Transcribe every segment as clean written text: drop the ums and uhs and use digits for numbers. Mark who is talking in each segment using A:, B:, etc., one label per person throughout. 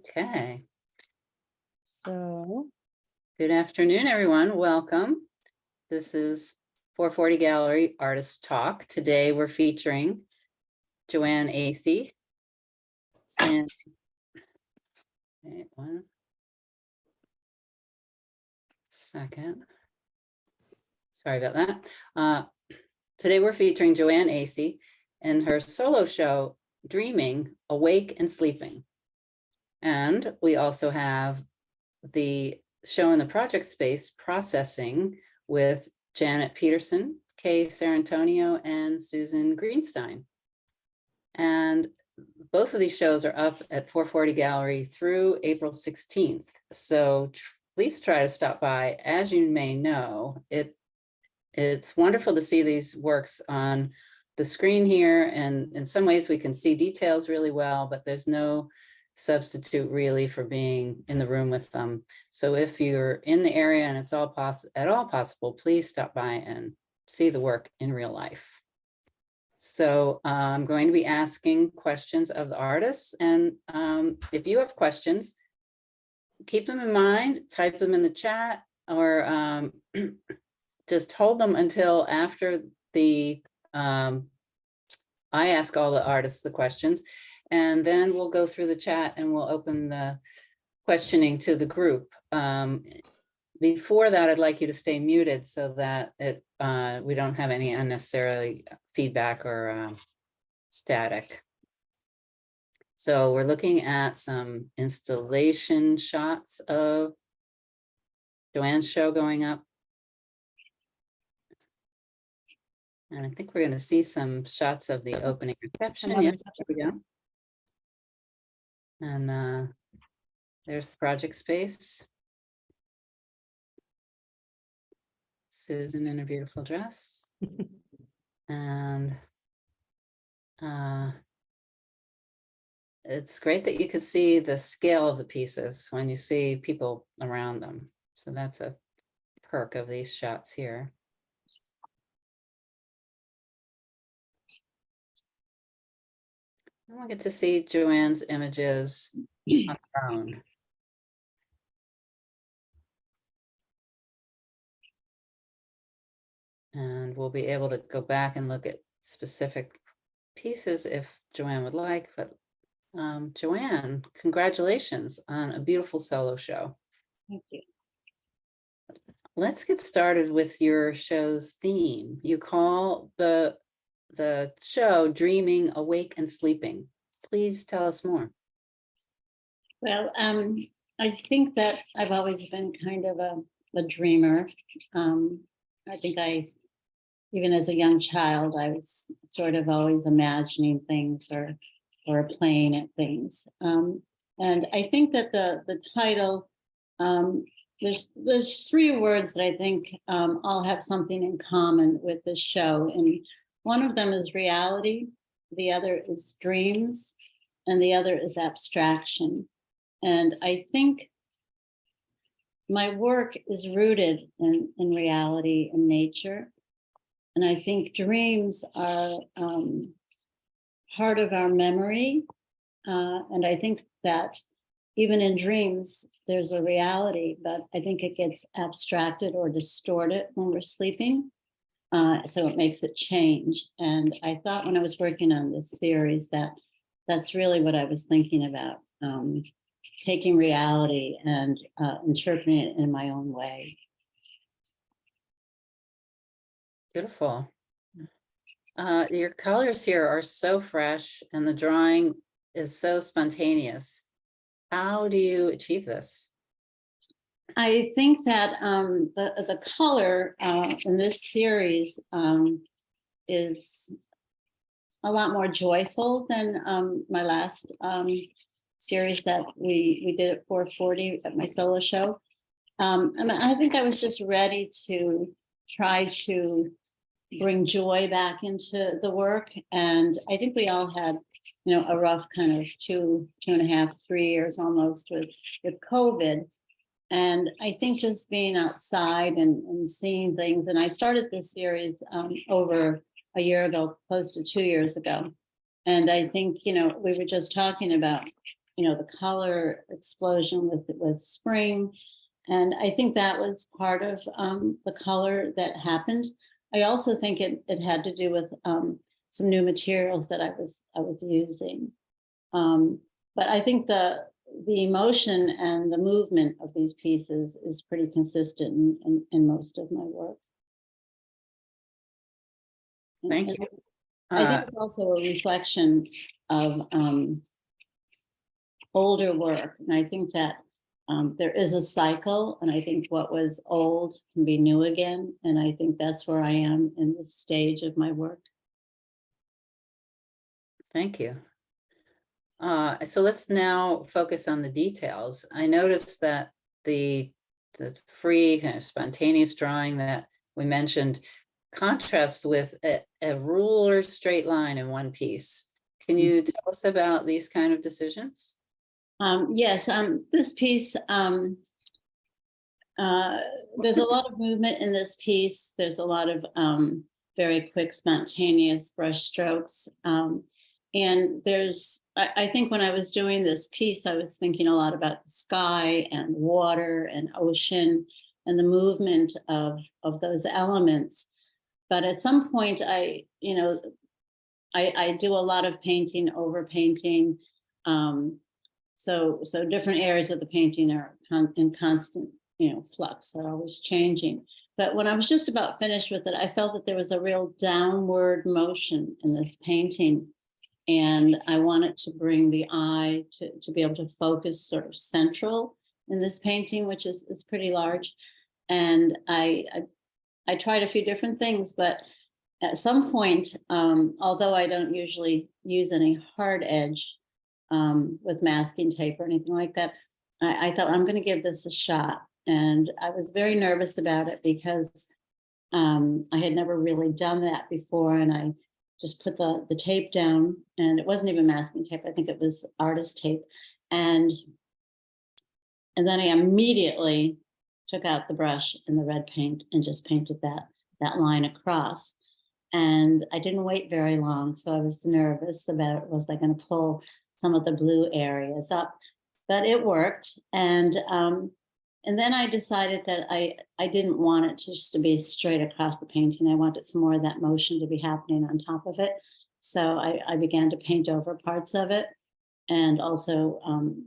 A: Okay.
B: So,
A: Good afternoon, everyone. Welcome. This is 440 Gallery Artist Talk. Today we're featuring Jo-Ann Acey. And wait 1 second. Sorry about that. Today we're featuring Jo-Ann Acey and her solo show, Dreaming, Awake and Sleeping. And we also have the show in the project space, Processing, with Pedersen, K Sarrantonio, and Susan Greenstein. And both of these shows are up at 440 Gallery through April 16th. So please try to stop by. As you may know, it's wonderful to see these works on the screen here. And in some ways we can see details really well, but there's no substitute really for being in the room with them. So if you're in the area and it's at all possible, please stop by and see the work in real life. So I'm going to be asking questions of the artists, and if you have questions, keep them in mind, type them in the chat, or just hold them until after the I ask all the artists the questions, and then we'll go through the chat and we'll open the questioning to the group. Before that, I'd like you to stay muted so that we don't have any unnecessary feedback or static. So we're looking at some installation shots of Jo-Ann's show going up. And I think we're going to see some shots of the opening reception. Yes, there we go. And there's the project space. Susan in a beautiful dress. And it's great that you could see the scale of the pieces when you see people around them. So that's a perk of these shots here. I get to see Jo-Ann's images on her own. And we'll be able to go back and look at specific pieces if Jo-Ann would like. But Jo-Ann, congratulations on a beautiful solo show.
B: thank you.
A: Let's get started with your show's theme. You call the show Dreaming, Awake and Sleeping. Please tell us more.
B: Well, I think that I've always been kind of a dreamer. I think even as a young child, I was sort of always imagining things or playing at things. And I think that the title, there's three words that I think all have something in common with this show. And one of them is reality, the other is dreams, and the other is abstraction. And I think my work is rooted in reality and nature. And I think dreams are part of our memory. And I think that even in dreams, there's a reality, but I think it gets abstracted or distorted when we're sleeping. So it makes it change. And I thought when I was working on this series that's really what I was thinking about, taking reality and interpreting it in my own way.
A: Beautiful. Your colors here are so fresh and the drawing is so spontaneous. How do you achieve this?
B: I think that the color in this series is a lot more joyful than my last series that we did at 440 at my solo show. And I think I was just ready to try to bring joy back into the work. And I think we all had, a rough kind of 2.5, 3 years almost with COVID. And I think just being outside and seeing things, and I started this series over a year ago, close to 2 years ago. And I think, we were just talking about the color explosion with spring. And I think that was part of the color that happened. I also think it had to do with some new materials that I was using. But I think the emotion and the movement of these pieces is pretty consistent in most of my work.
A: Thank
B: And
A: you.
B: I think it's also a reflection of older work. And I think that there is a cycle, and I think what was old can be new again. And I think that's where I am in this stage of my work.
A: Thank you. So let's now focus on the details. I noticed that the free kind of spontaneous drawing that we mentioned contrasts with a ruler straight line in one piece. Can you tell us about these kind of decisions?
B: Yes, this piece, there's a lot of movement in this piece. There's a lot of very quick, spontaneous brush strokes. And I think when I was doing this piece, I was thinking a lot about the sky and water and ocean and the movement of those elements. But at some point, I do a lot of painting, over painting. So different areas of the painting are in constant, flux. They're always changing. But when I was just about finished with it, I felt that there was a real downward motion in this painting. And I wanted to bring the eye to be able to focus sort of central in this painting, which is pretty large. And I tried a few different things, but at some point, although I don't usually use any hard edge with masking tape or anything like that, I thought I'm going to give this a shot. And I was very nervous about it because I had never really done that before. And I just put the tape down, and it wasn't even masking tape. I think it was artist tape. And then I immediately took out the brush and the red paint and just painted that line across. And I didn't wait very long. So I was nervous about, was I going to pull some of the blue areas up? But it worked. And then I decided that I didn't want it just to be straight across the painting. I wanted some more of that motion to be happening on top of it. So I began to paint over parts of it, and also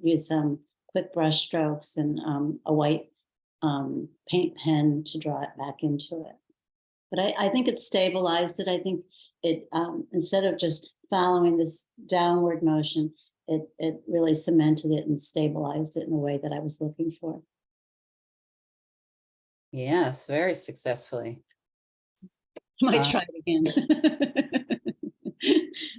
B: use some quick brush strokes and a white paint pen to draw it back into it. But I think it stabilized it. I think it, instead of just following this downward motion, it really cemented it and stabilized it in the way that I was looking for.
A: Yes, very successfully.
B: Might try it again.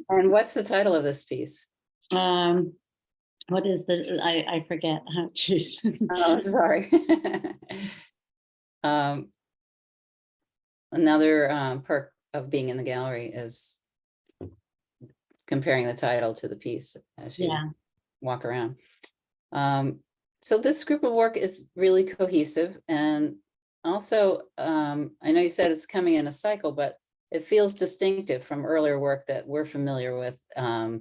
A: And what's the title of this piece?
B: What is I forget. Oh, geez.
A: Oh, sorry. Another perk of being in the gallery is comparing the title to the piece as you walk around. So this group of work is really cohesive, and also, I know you said it's coming in a cycle, but it feels distinctive from earlier work that we're familiar with in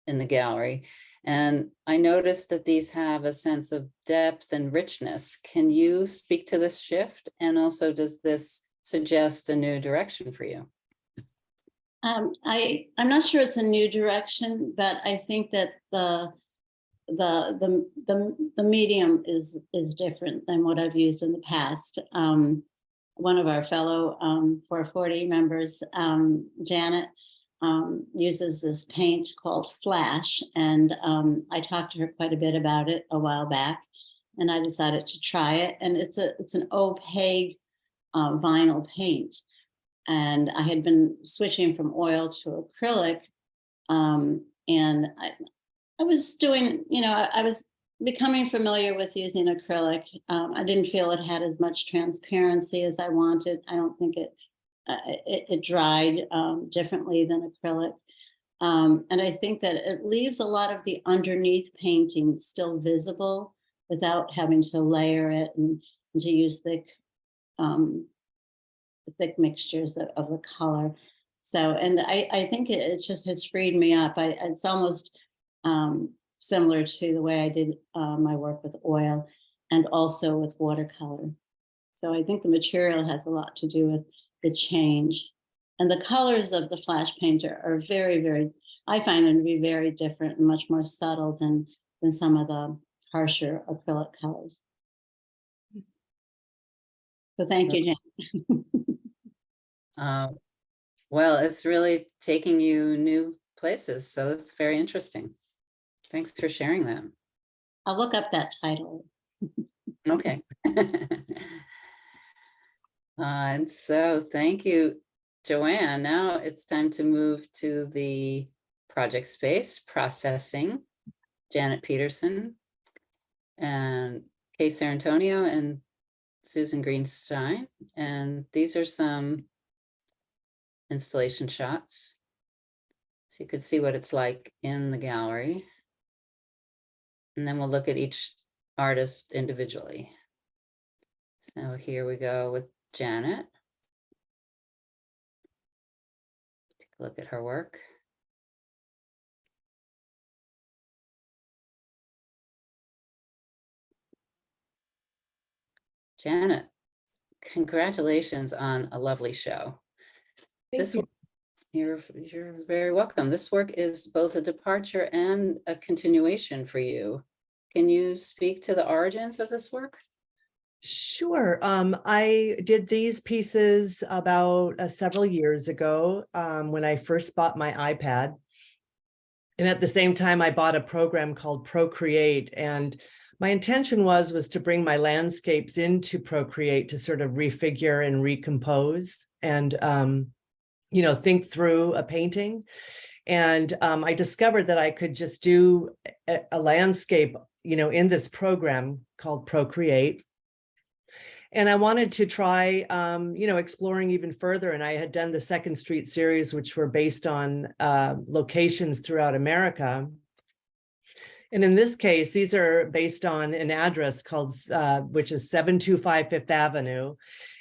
A: the gallery. And I noticed that these have a sense of depth and richness. Can you speak to this shift? And also, does this suggest a new direction for you?
B: I'm not sure it's a new direction, but I think that the medium is different than what I've used in the past. One of our fellow 440 members, Janet, uses this paint called Flash, and I talked to her quite a bit about it a while back, and I decided to try it. And it's an opaque vinyl paint, and I had been switching from oil to acrylic, and I was doing, I was becoming familiar with using acrylic. I didn't feel it had as much transparency as I wanted. I don't think it dried differently than acrylic. And I think that it leaves a lot of the underneath painting still visible without having to layer it and to use thick mixtures of the color. So, and I think it just has freed me up. It's almost similar to the way I did my work with oil and also with watercolor. So I think the material has a lot to do with the change. And the colors of the flash painter are very, very, I find them to be very different and much more subtle than some of the harsher acrylic colors. So thank you, Jen.
A: Well, it's really taking you new places, so it's very interesting. Thanks for sharing that.
B: I'll look up that title.
A: Okay. And so thank you, Jo-Ann. Now it's time to move to the project space processing. Janet Pedersen and K Sarrantonio and Susan Greenstein. And these are some installation shots. So you could see what it's like in the gallery. And then we'll look at each artist individually. So here we go with Janet. Take a look at her work. Janet, congratulations on a lovely show.
C: Thank you.
A: You're very welcome. This work is both a departure and a continuation for you. Can you speak to the origins of this work?
C: Sure. I did these pieces about several years ago when I first bought my iPad. And at the same time, I bought a program called Procreate. And my intention was to bring my landscapes into Procreate to sort of refigure and recompose and, think through a painting. And I discovered that I could just do a landscape, in this program called Procreate. And I wanted to try, exploring even further. And I had done the Second Street series, which were based on locations throughout America. And in this case, these are based on an address called, which is 725 Fifth Avenue.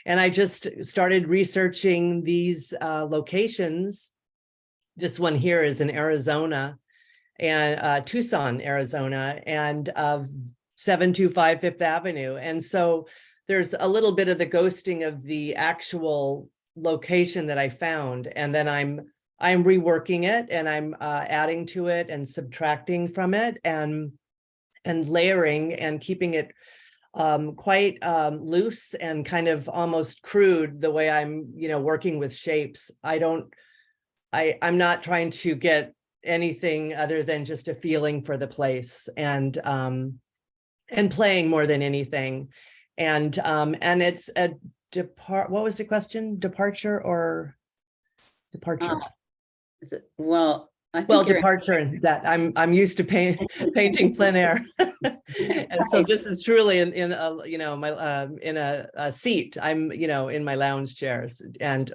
C: And I just started researching these locations. This one here is in Arizona and Tucson, Arizona, and 725 Fifth Avenue. And so there's a little bit of the ghosting of the actual location that I found. And then I'm reworking it and I'm adding to it and subtracting from it and layering and keeping it quite loose and kind of almost crude the way I'm, working with shapes. I'm not trying to get anything other than just a feeling for the place and playing more than anything. And it's a what was the question? Departure or departure?
A: Well, I think
C: Well, departure and that I'm used to painting plein air. And so this is truly in a seat. I'm, in my lounge chairs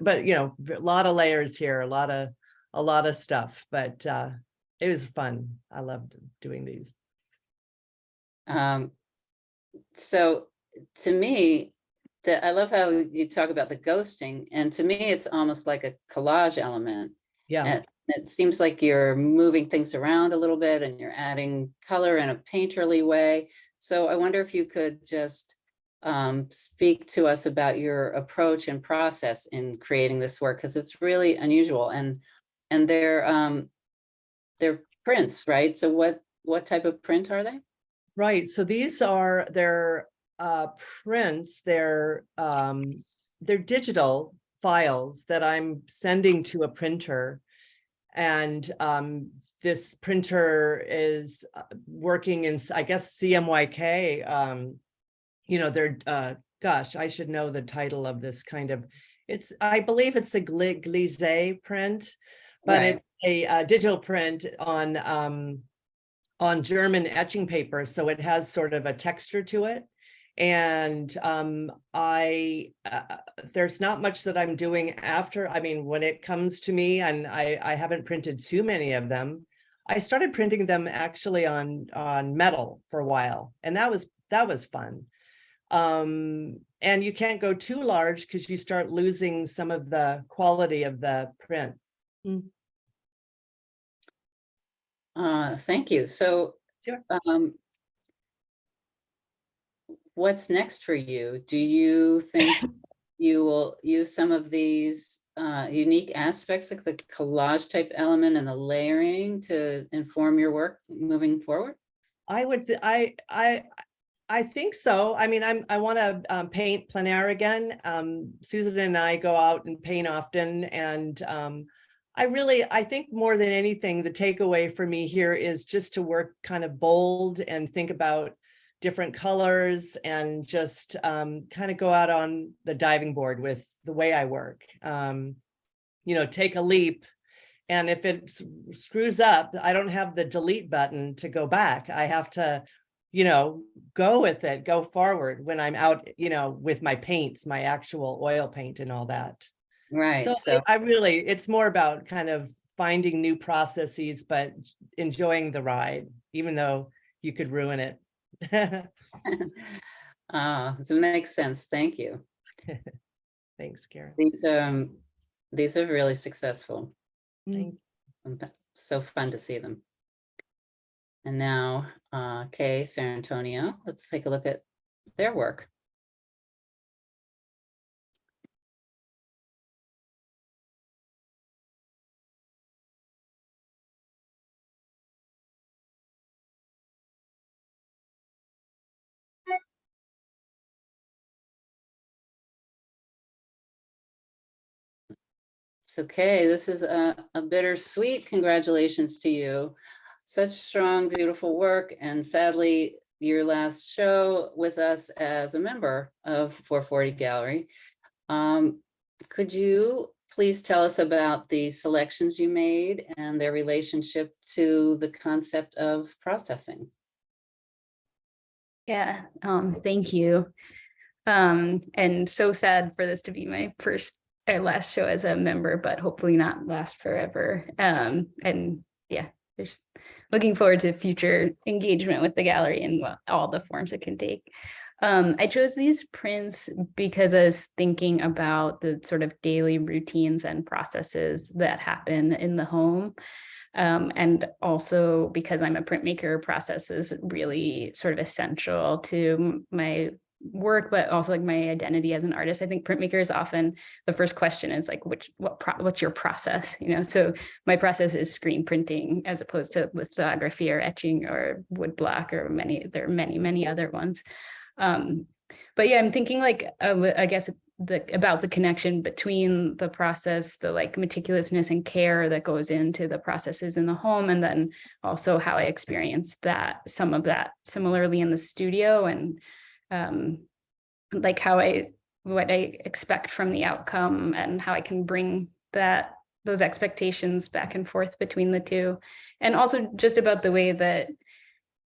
C: but a lot of layers here, a lot of stuff, but it was fun. I loved doing these.
A: So to me, I love how you talk about the ghosting, and to me, it's almost like a collage element.
C: Yeah.
A: And it seems like you're moving things around a little bit and you're adding color in a painterly way. So I wonder if you could just speak to us about your approach and process in creating this work, because it's really unusual, and they're prints, right? So what type of print are they?
C: Right. So these are their prints. They're digital files that I'm sending to a printer. And this printer is working in, I guess, CMYK. They're, gosh, I should know the title of this kind of, I believe it's a glissé print, but
A: Right.
C: It's a digital print on German etching paper. So it has sort of a texture to it. And there's not much that I'm doing after. I mean, when it comes to me, and I haven't printed too many of them, I started printing them actually on metal for a while, and that was fun. And you can't go too large because you start losing some of the quality of the print.
A: Thank you. So
C: Sure.
A: What's next for you? Do you think you will use some of these unique aspects, like the collage type element and the layering, to inform your work moving forward?
C: I would, I think so. I mean, I want to paint plein air again. Susan and I go out and paint often, and I think more than anything, the takeaway for me here is just to work kind of bold and think about different colors, and just kind of go out on the diving board with the way I work. You know, take a leap. And if it screws up, I don't have the delete button to go back. I have to, you know, go with it, go forward when I'm out, you know, with my paints, my actual oil paint and all that.
A: Right.
C: So
A: So
C: I really, it's more about kind of finding new processes, but enjoying the ride, even though you could ruin it.
A: so it makes sense. Thank you.
C: Thanks, Karen.
A: These are really successful.
C: Thank
A: So fun to see them. And now K Sarrantonio, let's take a look at their work. So Kay, this is a bittersweet congratulations to you. Such strong, beautiful work. And sadly, your last show with us as a member of 440 Gallery. Could you please tell us about the selections you made and their relationship to the concept of processing?
D: Yeah, thank you. And so sad for this to be my first or last show as a member, but hopefully not last forever. And yeah, there's looking forward to future engagement with the gallery and all the forms it can take. I chose these prints because I was thinking about the sort of daily routines and processes that happen in the home. And also because I'm a printmaker, process is really sort of essential to my work, but also like my identity as an artist. I think printmaker is often the first question is like, what's your process? You know, so my process is screen printing as opposed to lithography or etching or woodblock or there are many other ones. But yeah, I'm thinking like, I guess about the connection between the process, the like meticulousness and care that goes into the processes in the home, and then also how I experience some of that similarly in the studio, and like what I expect from the outcome and how I can bring those expectations back and forth between the two. And also just about the way that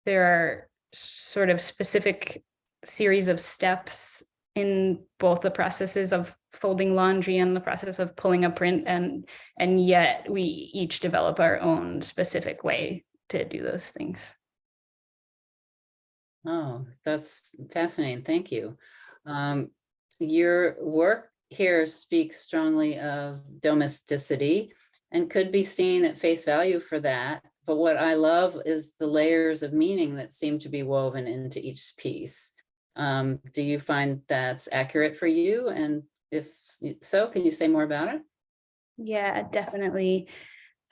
D: there are sort of specific series of steps in both the processes of folding laundry and the process of pulling a print, and yet we each develop our own specific way to do those things.
A: Oh, that's fascinating. Thank you. Your work here speaks strongly of domesticity and could be seen at face value for that. But what I love is the layers of meaning that seem to be woven into each piece. Do you find that's accurate for you? And if so, can you say more about it?
D: Yeah, definitely.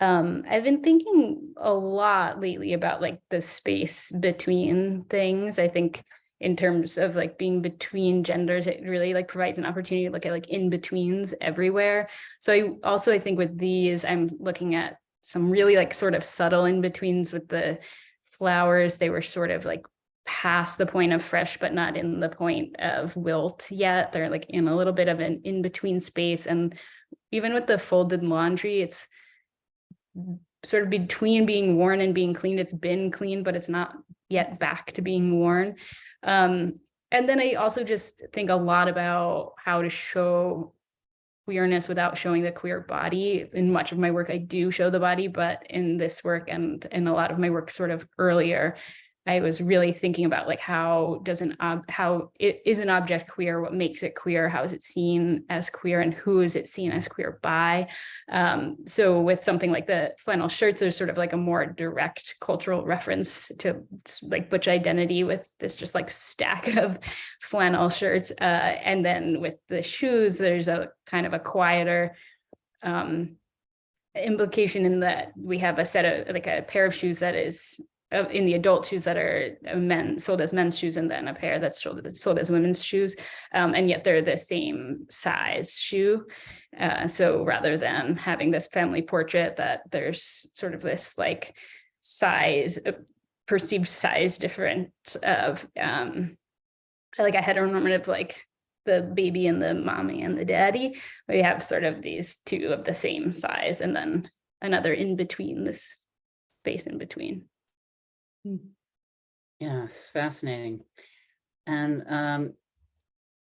D: I've been thinking a lot lately about like the space between things. I think in terms of like being between genders, it really like provides an opportunity to look at like in-betweens everywhere. So I think with these, I'm looking at some really like sort of subtle in-betweens with the flowers. They were sort of like past the point of fresh, but not in the point of wilt yet. They're like in a little bit of an in-between space. And even with the folded laundry, it's sort of between being worn and being cleaned. It's been cleaned, but it's not yet back to being worn. And then I also just think a lot about how to show queerness without showing the queer body. In much of my work, I do show the body, but in this work and in a lot of my work sort of earlier, I was really thinking about like how it is an object queer, what makes it queer, how is it seen as queer, and who is it seen as queer by. So with something like the flannel shirts, there's sort of like a more direct cultural reference to like butch identity with this just like stack of flannel shirts. And then with the shoes, there's a kind of a quieter implication in that we have a set of like a pair of shoes that is in the adult shoes that are sold as men's shoes, and then a pair that's sold as women's shoes, and yet they're the same size shoe. So rather than having this family portrait, that there's sort of this like size, perceived size difference of like a heteronormative, like the baby and the mommy and the daddy. We have sort of these two of the same size, and then another in between, this space in between.
A: Yes, fascinating. And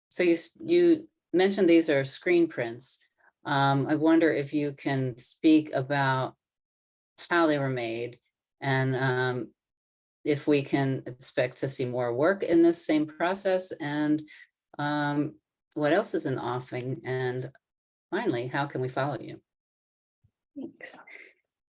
A: so you mentioned these are screen prints. I wonder if you can speak about how they were made, and if we can expect to see more work in this same process, and what else is in offing, and finally, how can we follow you?
D: Thanks.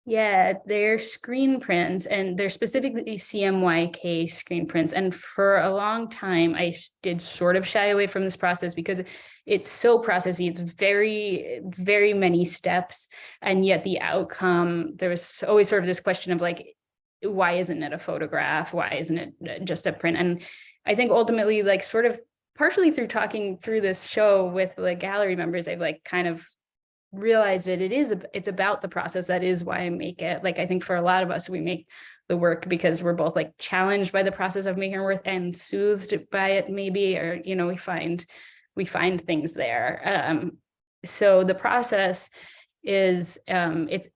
D: Yeah, they're screen prints, and they're specifically CMYK screen prints. And for a long time, I did sort of shy away from this process because it's so processy. It's very, very many steps. And yet the outcome, there was always sort of this question of like, why isn't it a photograph? Why isn't it just a print? And I think ultimately, like sort of partially through talking through this show with the gallery members, I've like kind of realized that it's about the process. That is why I make it. Like, I think for a lot of us, we make the work because we're both like challenged by the process of making work and soothed by it, maybe, or, you know, we find things there. So the process is, it's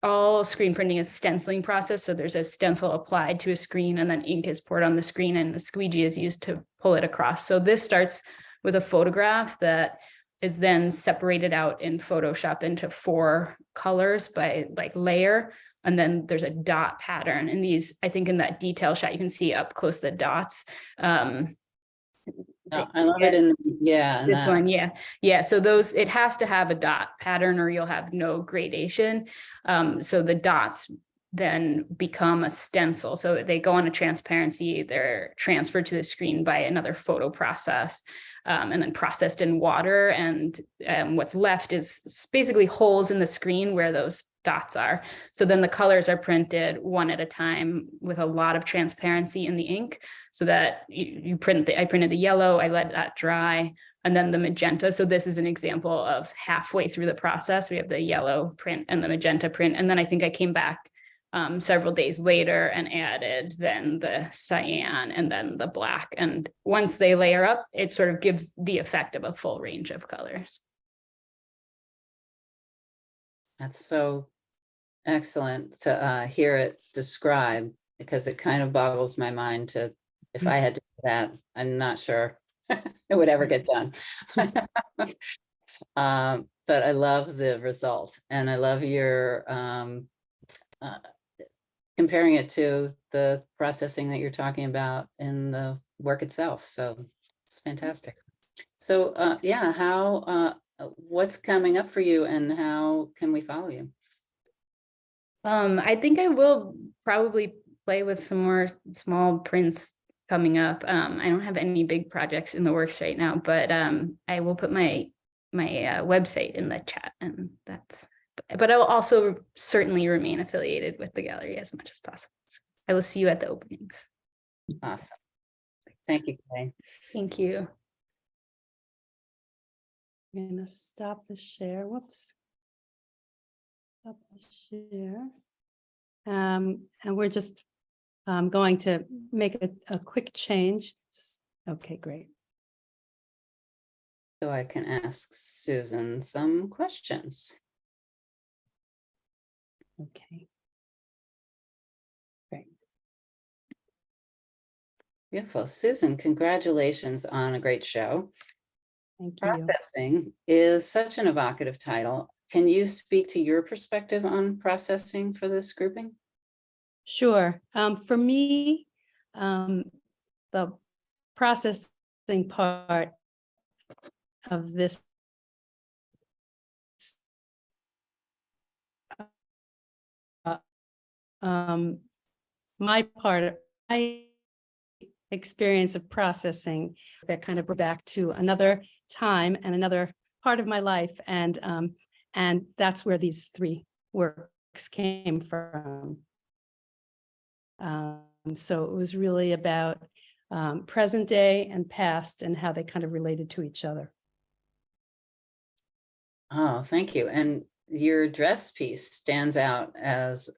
D: all screen printing is stenciling process. So there's a stencil applied to a screen, and then ink is poured on the screen, and a squeegee is used to pull it across. So this starts with a photograph that is then separated out in Photoshop into 4 colors by like layer. And then there's a dot pattern. And these, I think in that detail shot, you can see up close the dots.
A: I love it in
D: This one, yeah. So those, it has to have a dot pattern or you'll have no gradation. So the dots then become a stencil. So they go on a transparency, they're transferred to the screen by another photo process, and then processed in water. And what's left is basically holes in the screen where those dots are. So then the colors are printed one at a time with a lot of transparency in the ink, so that I printed the yellow, I let that dry, and then the magenta. So this is an example of halfway through the process. We have the yellow print and the magenta print. And then I think I came back several days later and added then the cyan and then the black. And once they layer up, it sort of gives the effect of a full range of colors.
A: That's so excellent to hear it described, because it kind of boggles my mind to, if I had to do that, I'm not sure it would ever get done. But I love the result, and I love your comparing it to the processing that you're talking about in the work itself. So it's fantastic. So yeah, how what's coming up for you, and how can we follow you?
D: I think I will probably play with some more small prints coming up. I don't have any big projects in the works right now, but I will put my website in the chat, and but I will also certainly remain affiliated with the gallery as much as possible. So I will see you at the openings.
A: Awesome. Thank you, Kay.
D: Thank you.
E: I'm going to stop the share. Whoops. Stop the share. And we're just going to make a quick change. Okay, great.
A: So I can ask Susan some questions.
E: Okay. Great.
A: Beautiful. Susan, congratulations on a great show.
E: Thank you.
A: Processing is such an evocative title. Can you speak to your perspective on processing for this grouping?
E: Sure. For me, the processing part of this my part, my experience of processing that kind of brought back to another time and another part of my life. And that's where these three works came from. So it was really about present day and past and how they kind of related to each other.
A: Oh, thank you. And your dress piece stands out as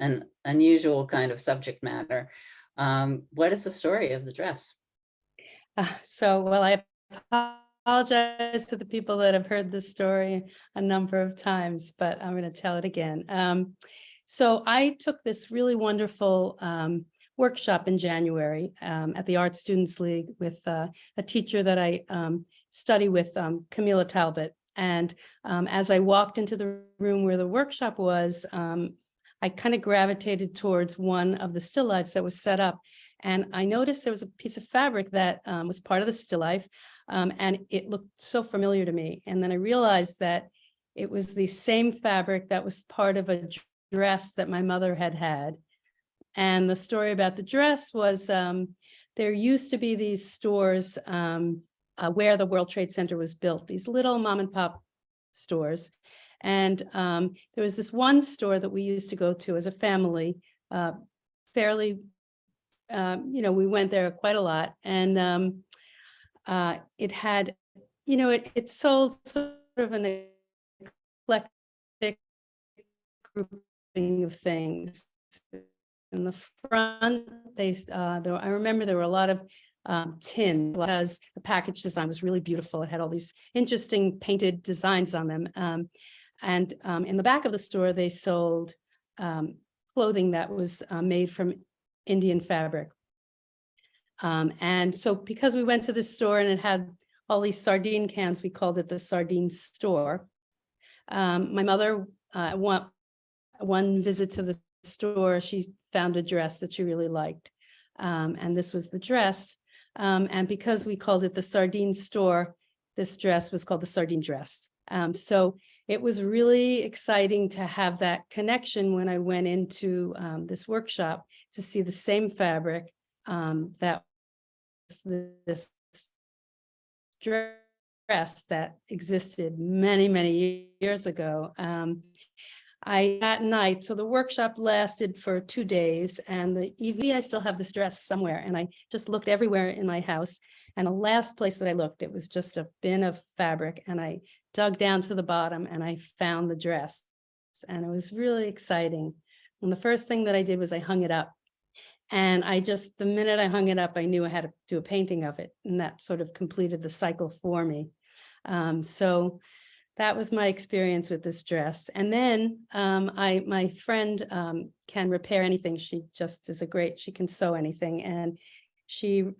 A: an unusual kind of subject matter. What is the story of the dress?
E: Well, I apologize to the people that have heard this story a number of times, but I'm going to tell it again. So I took this really wonderful workshop in January at the Art Students League with a teacher that I study with, Camila Talbot. And as I walked into the room where the workshop was, I kind of gravitated towards one of the still lifes that was set up. And I noticed there was a piece of fabric that was part of the still life, and it looked so familiar to me. And then I realized that it was the same fabric that was part of a dress that my mother had had. And the story about the dress was there used to be these stores where the World Trade Center was built, these little mom and pop stores. And there was this one store that we used to go to as a family, fairly, we went there quite a lot. And it had, it sold sort of an eclectic grouping of things. In the front, I remember there were a lot of tin, because the package design was really beautiful. It had all these interesting painted designs on them. And in the back of the store, they sold clothing that was made from Indian fabric. And so because we went to this store and it had all these sardine cans, we called it the sardine store. My mother, one visit to the store, she found a dress that she really liked. And this was the dress. And because we called it the sardine store, this dress was called the sardine dress. So it was really exciting to have that connection when I went into this workshop to see the same fabric that was this dress that existed many, many years ago. That night, so the workshop lasted for 2 days, and the evening I still have this dress somewhere, and I just looked everywhere in my house, and the last place that I looked, it was just a bin of fabric, and I dug down to the bottom and I found the dress, and it was really exciting. And the first thing that I did was I hung it up, and the minute I hung it up, I knew I had to do a painting of it, and that sort of completed the cycle for me. So that was my experience with this dress. And then my friend can repair anything. She just is she can sew anything. And she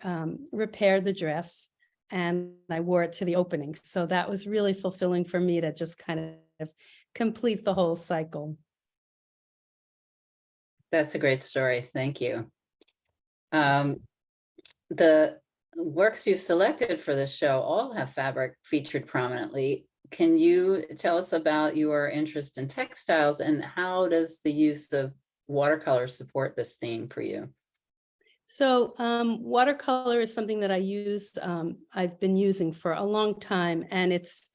E: repaired the dress, and I wore it to the opening. So that was really fulfilling for me to just kind of complete the whole cycle.
A: That's a great story. Thank you. The works you selected for this show all have fabric featured prominently. Can you tell us about your interest in textiles, and how does the use of watercolor support this theme for you?
E: So watercolor is something that I've been using for a long time, and it's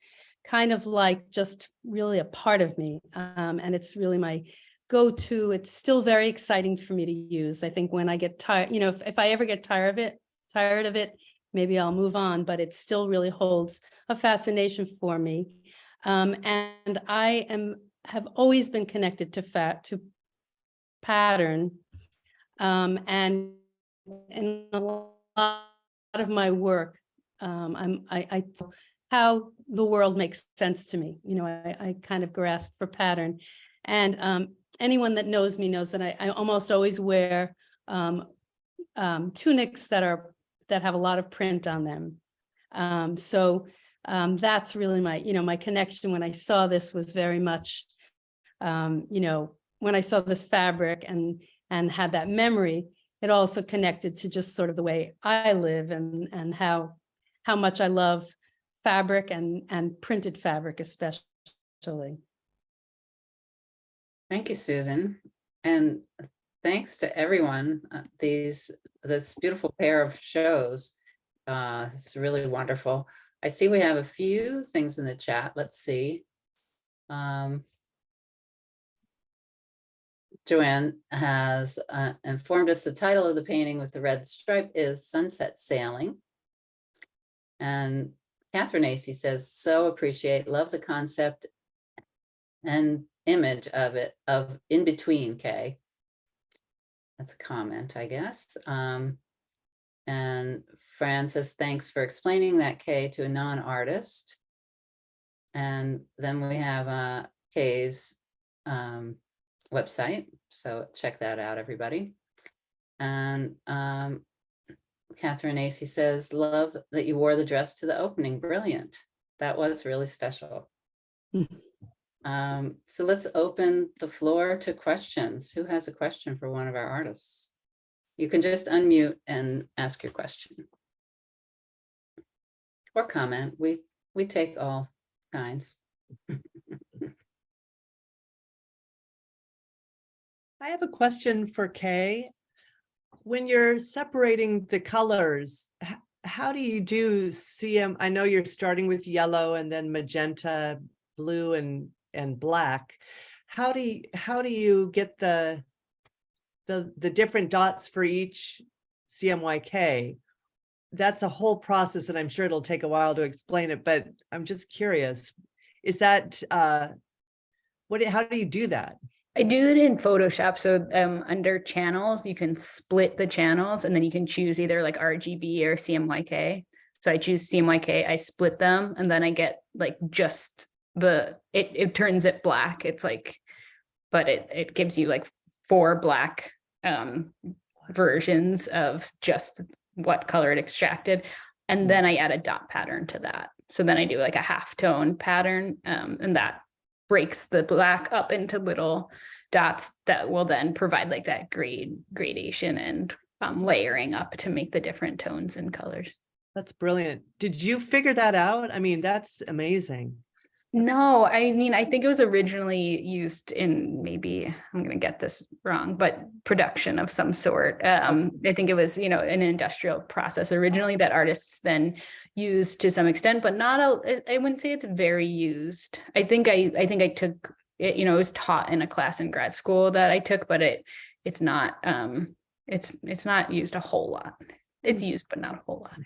E: kind of like just really a part of me. And it's really my go-to. It's still very exciting for me to use. I think when I get tired, if I ever get tired of it, maybe I'll move on, but it still really holds a fascination for me. And I have always been connected to pattern. And in a lot of my work, I how the world makes sense to me. I kind of grasp for pattern. And anyone that knows me knows that I almost always wear tunics that have a lot of print on them. So that's really my connection. When I saw this was very much, when I saw this fabric and had that memory, it also connected to just sort of the way I live and how much I love fabric and printed fabric especially.
A: Thank you, Susan. And thanks to everyone, this beautiful pair of shows. It's really wonderful. I see we have a few things in the chat. Let's see. Jo-Ann has informed us the title of the painting with the red stripe is Sunset Sailing. And Catherine Acey says, so appreciate, love the concept and image of it, of in between, Kay. That's a comment, I guess. And Fran says, thanks for explaining that, Kay, to a non-artist. And then we have Kay's website. So check that out, everybody. And Catherine Acey says, love that you wore the dress to the opening. Brilliant. That was really special. So let's open the floor to questions. Who has a question for one of our artists? You can just unmute and ask your question. Or comment. We take all kinds.
C: I have a question for Kay. When you're separating the colors, how do you see them? I know you're starting with yellow and then magenta, blue, and black. How do you get the different dots for each CMYK? That's a whole process, and I'm sure it'll take a while to explain it, but I'm just curious. Is that how do you do that?
D: I do it in Photoshop. So under channels, you can split the channels and then you can choose either like RGB or CMYK. So I choose CMYK, I split them, and then I get like just it turns it black. It's like, but it gives you like 4 black versions of just what color it extracted. And then I add a dot pattern to that. So then I do like a halftone pattern, and that breaks the black up into little dots that will then provide like that gradation and layering up to make the different tones and colors.
C: That's brilliant. Did you figure that out? I mean, that's amazing.
D: No, I mean, I think it was originally used in, maybe I'm going to get this wrong, but production of some sort. I think it was, an industrial process originally that artists then used to some extent, but not I wouldn't say it's very used. I think I took it, it was taught in a class in grad school that I took, but it's not it's not used a whole lot. It's used, but not a whole lot.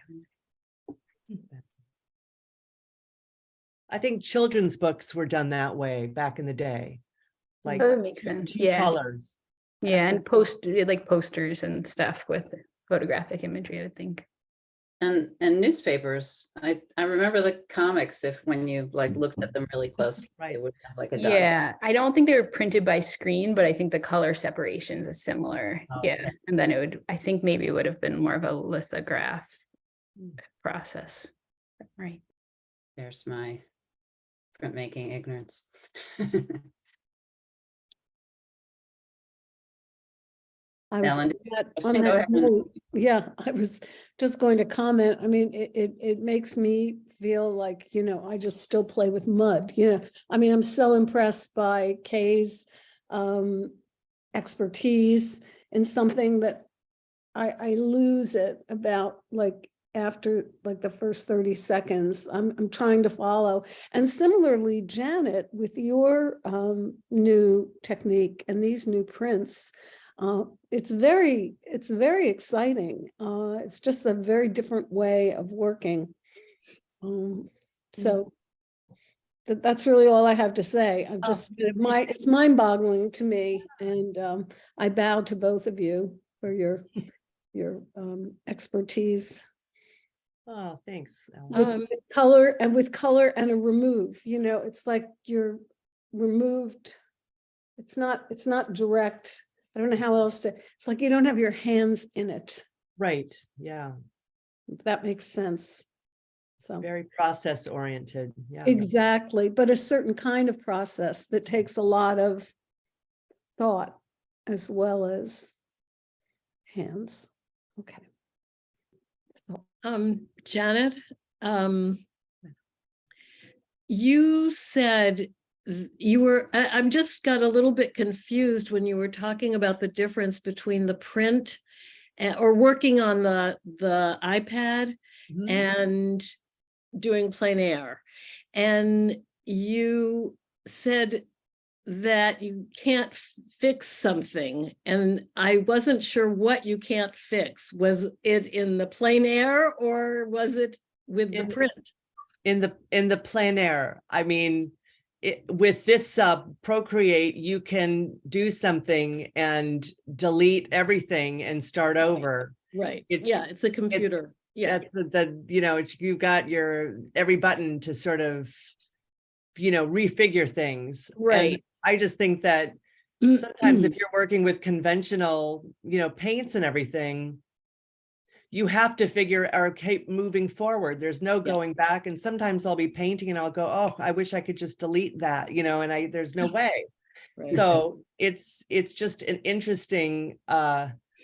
C: I think children's books were done that way back in the day. Like,
D: Oh, it makes sense.
C: 2
D: Yeah.
C: colors.
D: Yeah,
C: That's
D: and like posters and stuff with photographic imagery, I would think.
A: And newspapers, I remember the comics, when you like looked at them really close,
C: Right.
A: it would have like a dot.
D: Yeah, I don't think they were printed by screen, but I think the color separations is similar.
A: Oh,
D: Yeah,
A: okay.
D: and then I think maybe it would have been more of a lithograph process. Right.
A: There's my printmaking ignorance.
E: I was
A: Ellen,
E: on
A: go
E: that
A: ahead.
E: note, yeah, I was just going to comment. I mean, it makes me feel like, I just still play with mud. I mean, I'm so impressed by Kay's expertise in something that I lose it about like after like the first 30 seconds. I'm trying to follow. And similarly, Janet, with your new technique and these new prints, it's very exciting. It's just a very different way of working. So that's really all I have to say. I'm just it's mind-boggling to me, and I bow to both of you for your expertise.
C: Oh, thanks, Ellen.
E: With color and a remove. It's like you're removed. It's not direct. I don't know how else to, it's like you don't have your hands in it.
C: Right. Yeah.
E: If that makes sense. So
C: Very process oriented. Yeah.
E: exactly, but a certain kind of process that takes a lot of thought as well as hands. Okay. So,
F: Janet, you said I'm just got a little bit confused when you were talking about the difference between the print or working on the iPad
C: Mhm.
F: and doing plein air. And you said that you can't fix something, and I wasn't sure what you can't fix. Was it in the plein air or was it with the print?
C: In the plein air. I mean, with this Procreate, you can do something and delete everything and start over.
F: Right.
C: It's-
F: Yeah, it's a computer. Yeah,
C: That's you've got every button to sort of, refigure things.
F: right.
C: And I just think that sometimes if you're working with conventional, paints and everything, you have to figure or keep moving forward. There's no going back. And sometimes I'll be painting and I'll go, oh, I wish I could just delete that, and there's no way.
F: Right.
C: So it's just an interesting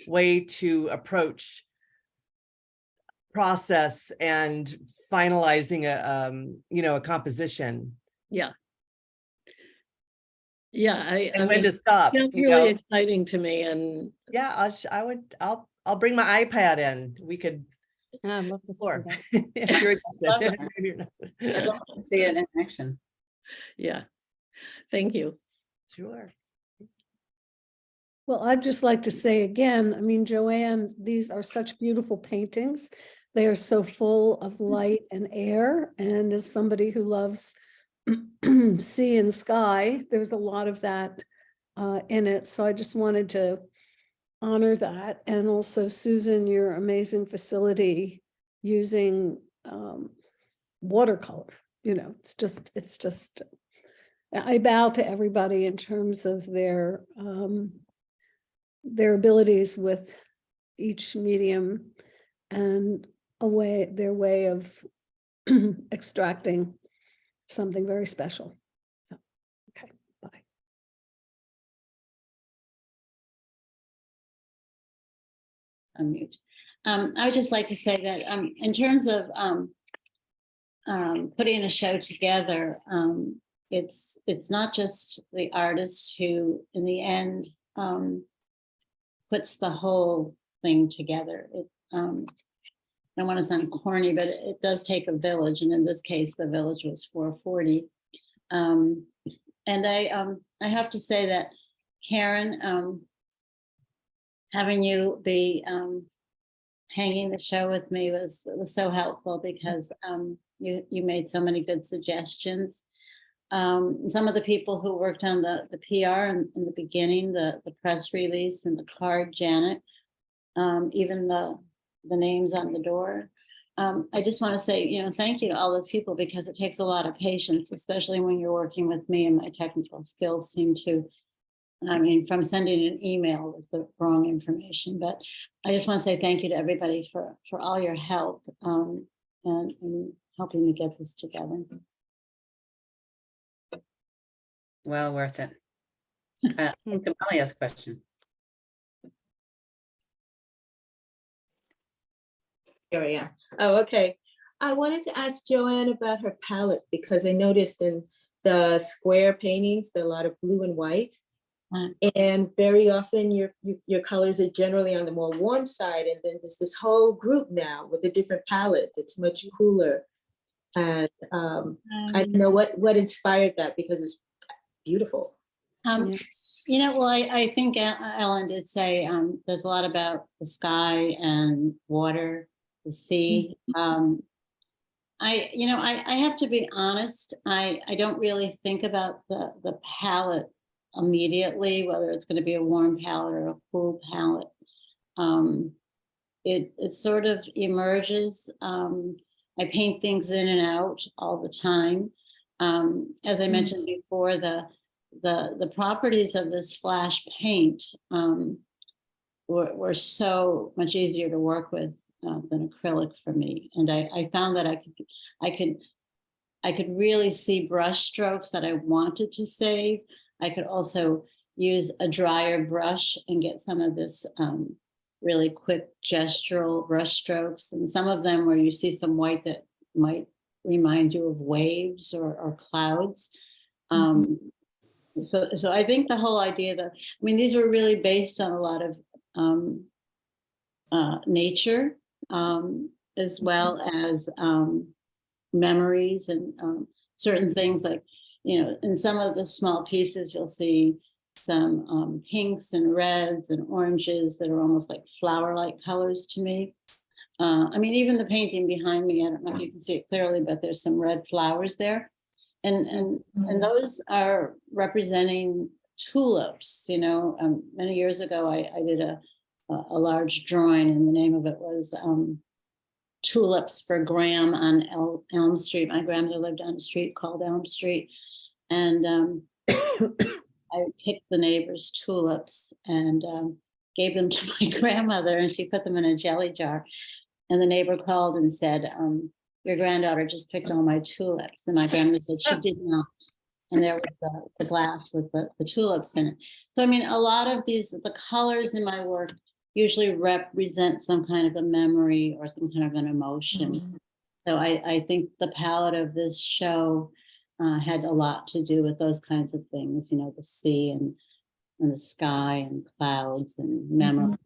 C: way to approach process and finalizing a composition.
F: Yeah. Yeah, I
C: And when
F: mean,
C: to stop.
F: sounds really exciting to me, and
C: Yeah, I'll bring my iPad in. We could
E: I'd love to see
C: explore.
E: that.
C: If you're
A: Love
C: interested.
A: that.
C: Maybe you're not.
A: I'd love to see it in action.
F: yeah, thank you.
C: Sure.
E: Well, I'd just like to say again, I mean, Jo-Ann, these are such beautiful paintings. They are so full of light and air. And as somebody who loves sea and sky, there's a lot of that in it. So I just wanted to honor that. And also, Susan, your amazing facility using watercolor. It's just, I bow to everybody in terms of their abilities with each medium and their way of extracting something very special. So, okay, bye.
B: Unmute. I would just like to say that in terms of putting a show together, it's not just the artist who, in the end, puts the whole thing together. I don't want to sound corny, but it does take a village, and in this case, the village was 440. And I have to say that, Karen, having you be hanging the show with me was so helpful, because you made so many good suggestions. Some of the people who worked on the PR in the beginning, the press release and the card, Janet, even the names on the door. I just want to say, thank you to all those people, because it takes a lot of patience, especially when you're working with me and my technical skills seem to, from sending an email with the wrong information. But I just want to say thank you to everybody for all your help and helping me get this together.
A: Well worth it. I think Damali has a question.
G: Here I am. Oh, okay. I wanted to ask Jo-Ann about her palette, because I noticed in the square paintings, there are a lot of blue and white. And very often your colors are generally on the more warm side. And then there's this whole group now with a different palette that's much cooler. And I don't know what inspired that, because it's beautiful.
B: Well, I think Ellen did say there's a lot about the sky and water, the sea. I have to be honest. I don't really think about the palette immediately, whether it's going to be a warm palette or a cool palette. It sort of emerges. I paint things in and out all the time. As I mentioned before, the properties of this flash paint were so much easier to work with than acrylic for me, and I found that I could really see brush strokes that I wanted to save. I could also use a drier brush and get some of this really quick gestural brush strokes, and some of them where you see some white that might remind you of waves or clouds. So I think the whole idea that, I mean, these were really based on a lot of nature, as well as memories and certain things like, you know, in some of the small pieces, you'll see some pinks and reds and oranges that are almost like flower-like colors to me. I mean, even the painting behind me, I don't know if you can see it clearly, but there's some red flowers there. And those are representing tulips, you know. Many years ago, I did a large drawing, and the name of it was Tulips for Graham on Elm Street. My grandmother lived on a street called Elm Street. And I picked the neighbor's tulips and gave them to my grandmother, and she put them in a jelly jar. And the neighbor called and said, your granddaughter just picked all my tulips. And my grandmother said she did not. And there was the glass with the tulips in it. So, I mean, a lot of these, the colors in my work usually represent some kind of a memory or some kind of an emotion. So I think the palette of this show had a lot to do with those kinds of things, you know, the sea and the sky and clouds and memory.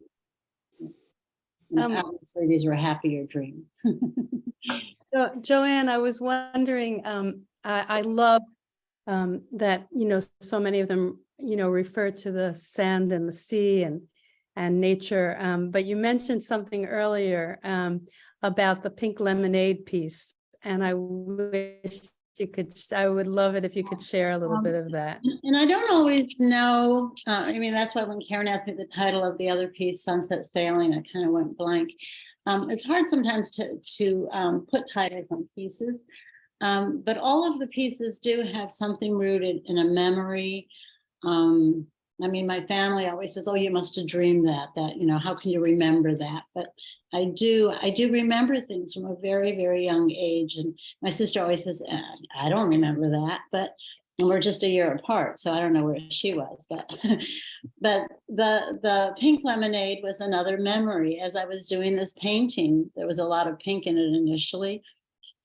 B: And obviously, these were happier dreams.
E: So, Jo-Ann, I was wondering, I love that, you know, so many of them, you know, refer to the sand and the sea and nature. But you mentioned something earlier about the pink lemonade piece, and I wish you could, I would love it if you could share a little bit of that.
B: And I don't always know, I mean, that's why when Karen asked me the title of the other piece, Sunset Sailing, I kind of went blank. It's hard sometimes to put titles on pieces, but all of the pieces do have something rooted in a memory. I mean, my family always says, oh, you must have dreamed that, you know, how can you remember that? But I do remember things from a very, very young age. And my sister always says, I don't remember that, and we're just a year apart, so I don't know where she was, but but the pink lemonade was another memory. As I was doing this painting, there was a lot of pink in it initially,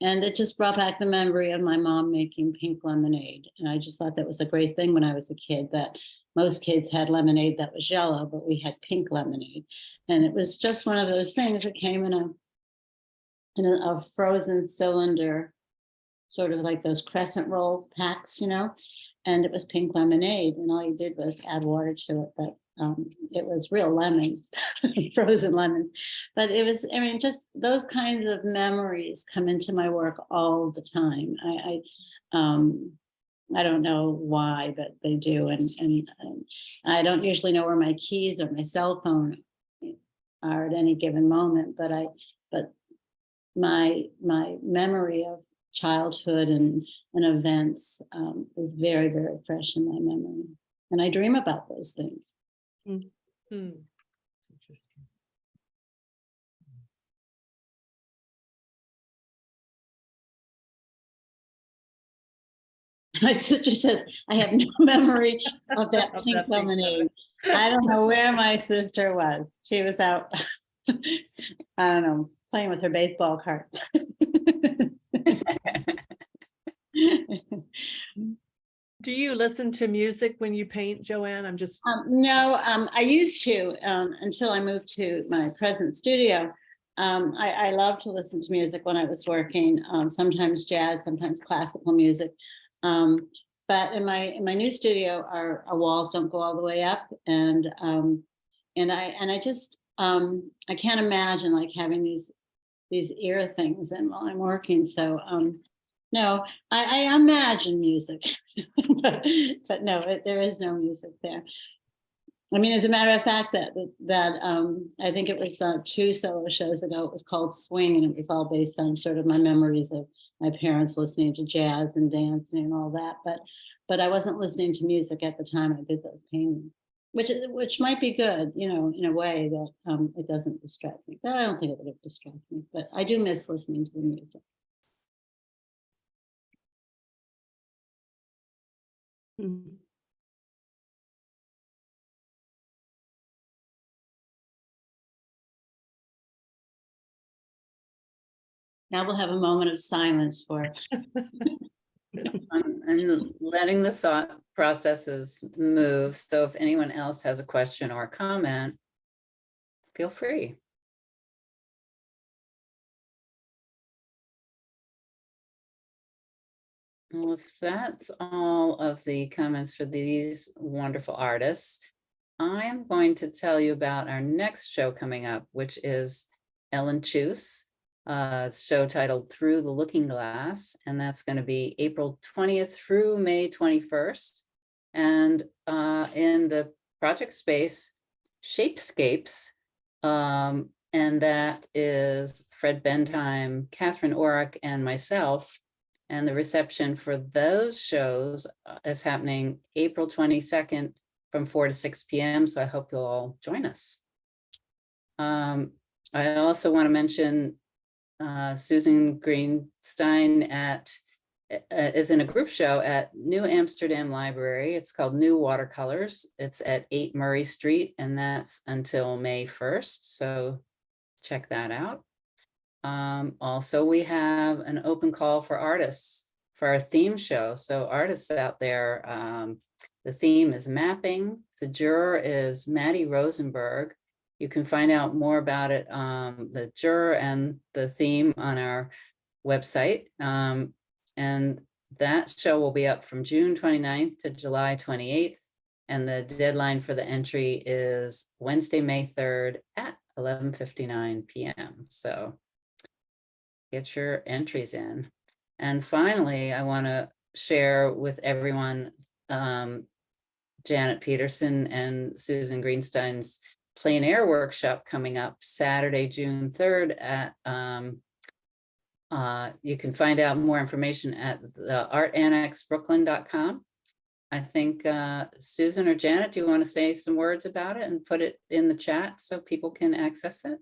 B: and it just brought back the memory of my mom making pink lemonade. And I just thought that was a great thing when I was a kid, that most kids had lemonade that was yellow, but we had pink lemonade. And it was just one of those things that came in a frozen cylinder, sort of like those crescent roll packs, you know, and it was pink lemonade. And all you did was add water to it, but it was real lemon, frozen lemons. But it was, I mean, just those kinds of memories come into my work all the time. I don't know why, but they do. And I don't usually know where my keys or my cell phone are at any given moment, but my memory of childhood and events is very, very fresh in my memory. And I dream about those things.
C: That's interesting.
B: My sister says, I have no memory of that pink lemonade. I don't know where my sister was. She was out, I don't know, playing with her baseball card.
C: Do you listen to music when you paint, Jo-Ann? I'm just
B: No, I used to until I moved to my present studio. I love to listen to music when I was working, sometimes jazz, sometimes classical music. But in my new studio, our walls don't go all the way up, and I just I can't imagine like having these ear things in while I'm working. So no, I imagine music, but no, there is no music there. I mean, as a matter of fact, that I think it was 2 solo shows ago, it was called Swing, and it was all based on sort of my memories of my parents listening to jazz and dancing and all that. But I wasn't listening to music at the time I did those paintings, which might be good, you know, in a way that it doesn't distract me. But I don't think it would have distracted me. But I do miss listening to the music.
E: Mm.
B: Now we'll have a moment of silence for,
A: And letting the thought processes move. So if anyone else has a question or a comment, feel free. Well, if that's all of the comments for these wonderful artists, I am going to tell you about our next show coming up, which is Ellen Chus, show titled Through the Looking Glass, and that's going to be April 20th through May 21st. And in the project space, Shapescapes, and that is Fred Bentheim, Catherine Orrick, and myself. And the reception for those shows is happening April 22nd from 4 to 6 p.m. So I hope you'll all join us. I also want to mention Susan Greenstein is in a group show at New Amsterdam Library. It's called New Watercolors. It's at 8 Murray Street, and that's until May 1st. So check that out. Also, we have an open call for artists for our theme show. So artists out there, the theme is mapping. The juror is Maddie Rosenberg. You can find out more about it, the juror and the theme on our website. And that show will be up from June 29th to July 28th. And the deadline for the entry is Wednesday, May 3rd at 11:59 p.m. So get your entries in. And finally, I want to share with everyone Janet Pedersen and Susan Greenstein's plein air workshop coming up Saturday, June 3rd at you can find out more information at the artannexbrooklyn.com. I think Susan or Janet, do you want to say some words about it and put it in the chat so people can access it?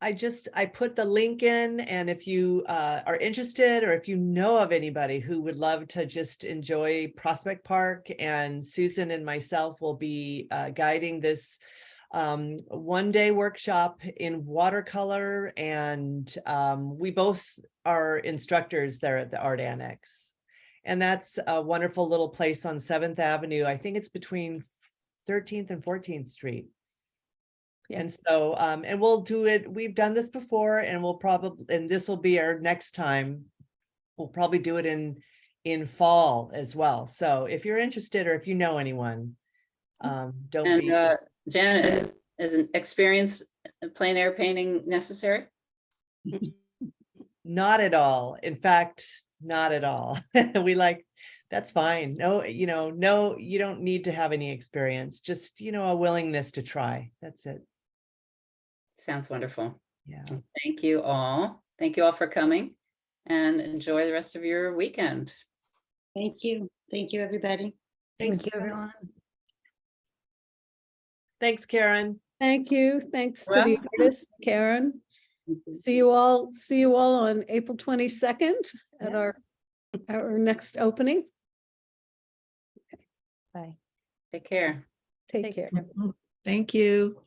C: I put the link in, and if you are interested, or if you know of anybody who would love to just enjoy Prospect Park, and Susan and myself will be guiding this one-day workshop in watercolor, and we both are instructors there at the Art Annex. And that's a wonderful little place on 7th Avenue. I think it's between 13th and 14th Street.
E: Yeah.
C: And so, and we'll do it, we've done this before, and we'll probably, and this will be our next time. We'll probably do it in fall as well. So if you're interested, or if you know anyone, don't
A: And
C: be.
A: Janet, is an experience plein air painting necessary?
C: Not at all. In fact, not at all. We like, that's fine. No, no, you don't need to have any experience, just, a willingness to try. That's it.
A: Sounds wonderful.
C: Yeah.
A: Thank you all. Thank you all for coming, and enjoy the rest of your weekend.
B: thank you. Thank you, everybody.
C: Thanks,
D: Thank you, everyone.
C: Thanks, Karen.
E: Thank you. Thanks to the
A: Welcome.
E: artist, Karen. See you all on April 22nd at
C: Yeah.
E: our next opening.
C: Bye.
A: Take care.
E: Take care.
F: Thank you.